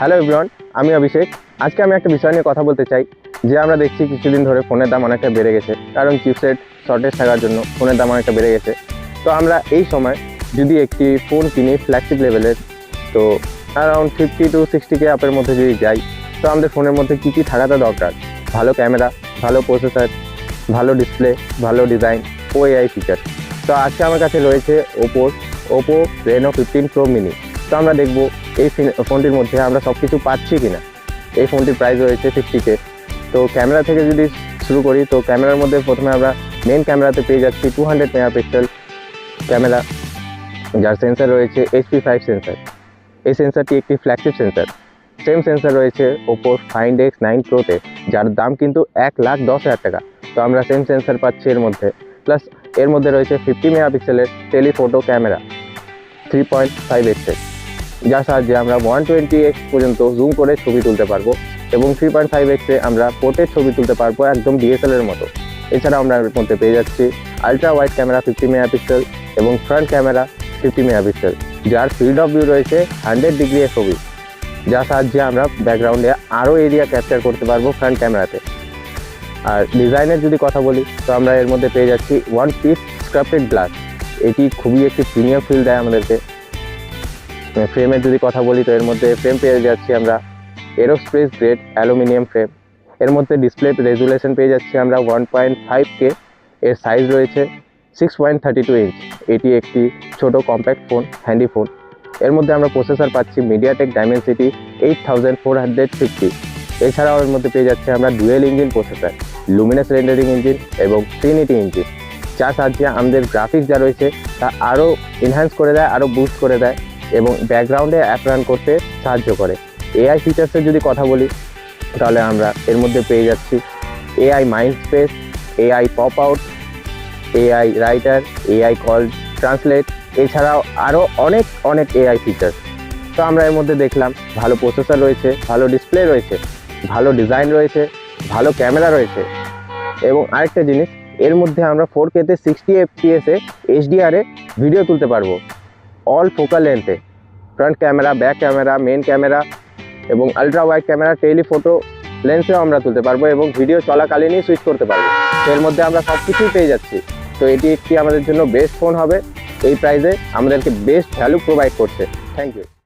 Hello everyone, আমি অভিষেক। আজকে আমি একটা বিষয় নিয়ে কথা বলতে চাই যে আমরা দেখছি কিছুদিন ধরে ফোনের দাম অনেকটা বেড়ে গেছে, কারণ চিপসেট শর্টেজ থাকার জন্য ফোনের দাম অনেকটা বেড়ে গেছে। তো আমরা এই সময় যদি একটি ফোন কিনি ফ্ল্যাগশিপ লেভেলের, তো অ্যারাউন্ড 50 to 60K আপের মধ্যে যদি যাই, তো আমাদের ফোনের মধ্যে কী কী থাকাটা দরকার? ভালো ক্যামেরা, ভালো প্রসেসর, ভালো ডিসপ্লে, ভালো ডিজাইন ও এআই ফিচার। তো আজকে আমার কাছে রয়েছে ওপো রেনো 15 প্রো মিনি। তো আমরা দেখব এই ফোনটির মধ্যে আমরা সব কিছু পাচ্ছি কিনা। এই ফোনটির প্রাইস রয়েছে 50K। তো ক্যামেরা থেকে যদি শুরু করি, তো ক্যামেরার মধ্যে প্রথমে আমরা মেন ক্যামেরাতে পেয়ে যাচ্ছি 200 মেগাপিক্সেল ক্যামেরা, যার সেন্সার রয়েছে HP5 সেন্সার। এই সেন্সারটি একটি ফ্ল্যাগশিপ সেন্সার। সেম সেন্সার রয়েছে ওপোর Find X9 প্রোতে, যার দাম কিন্তু 1,10,000 টাকা। তো আমরা সেম সেন্সার পাচ্ছি এর মধ্যে। প্লাস এর মধ্যে রয়েছে 50 মেগাপিক্সেলের টেলিফোটো ক্যামেরা 3.5x, যার সাহায্যে আমরা 120x পর্যন্ত জুম করে ছবি তুলতে পারবো, এবং 3.5x আমরা পোর্ট্রেট ছবি তুলতে পারবো একদম DSLR মতো। এছাড়া আমরা এর মধ্যে পেয়ে যাচ্ছি আলট্রা ওয়াইড ক্যামেরা 50 মেগাপিক্সেল এবং ফ্রন্ট ক্যামেরা 50 মেগাপিক্সেল, যার ফিল্ড অফ ভিউ রয়েছে 100 ডিগ্রি ছবি, যার সাহায্যে আমরা ব্যাকগ্রাউন্ডে আরও এরিয়া ক্যাপচার করতে পারবো ফ্রন্ট ক্যামেরাতে। আর ডিজাইনের যদি কথা বলি, তো আমরা এর মধ্যে পেয়ে যাচ্ছি ওয়ান পিস স্ক্রাপ্টেড গ্লাস। এটি খুবই একটি প্রিমিয়াম ফিল দেয় আমাদেরকে। ফ্রেমের যদি কথা বলি, তো এর মধ্যে ফ্রেম পেয়ে যাচ্ছি আমরা এরোস্পেস গ্রেড অ্যালুমিনিয়াম ফ্রেম। এর মধ্যে ডিসপ্লে রেজুলেশন পেয়ে যাচ্ছি আমরা 1.5K। এর সাইজ রয়েছে 6.32 ইঞ্চ। এটি একটি ছোট কম্প্যাক্ট ফোন, হ্যান্ডি ফোন। এর মধ্যে আমরা প্রসেসর পাচ্ছি মিডিয়াটেক ডাইমেনসিটি 8450। এছাড়াও এর মধ্যে পেয়ে যাচ্ছি আমরা dual engine processor, Luminous rendering engine এবং ট্রিনিটি ইঞ্জিন, যার সাহায্যে আমাদের গ্রাফিক্স যা রয়েছে তা আরও এনহ্যান্স করে দেয়, আরও বুস্ট করে দেয় এবং ব্যাকগ্রাউন্ডে অ্যাপ রান করতে সাহায্য করে। এআই ফিচার্সের যদি কথা বলি, তাহলে আমরা এর মধ্যে পেয়ে যাচ্ছি AI mind space, AI pop out, AI writer, AI call translate, এছাড়াও আরও অনেক এআই ফিচার্স। তো আমরা এর মধ্যে দেখলাম ভালো প্রসেসর রয়েছে, ভালো ডিসপ্লে রয়েছে, ভালো ডিজাইন রয়েছে, ভালো ক্যামেরা রয়েছে, এবং আরেকটা জিনিস, এর মধ্যে আমরা 4Kতে 60 FPS HDR ভিডিও তুলতে পারবো অল ফোকাল লেন্থে। Front camera, back camera, main camera এবং আলট্রা ওয়াইড ক্যামেরা, টেলিফোটো লেন্সেও আমরা তুলতে পারবো এবং ভিডিও চলাকালীনই সুইচ করতে পারবো। তো এর মধ্যে আমরা সব কিছুই পেয়ে যাচ্ছি। তো এটি একটি আমাদের জন্য বেস্ট ফোন হবে। এই প্রাইসে আমাদেরকে বেস্ট ভ্যালু প্রোভাইড করছে। Thank you.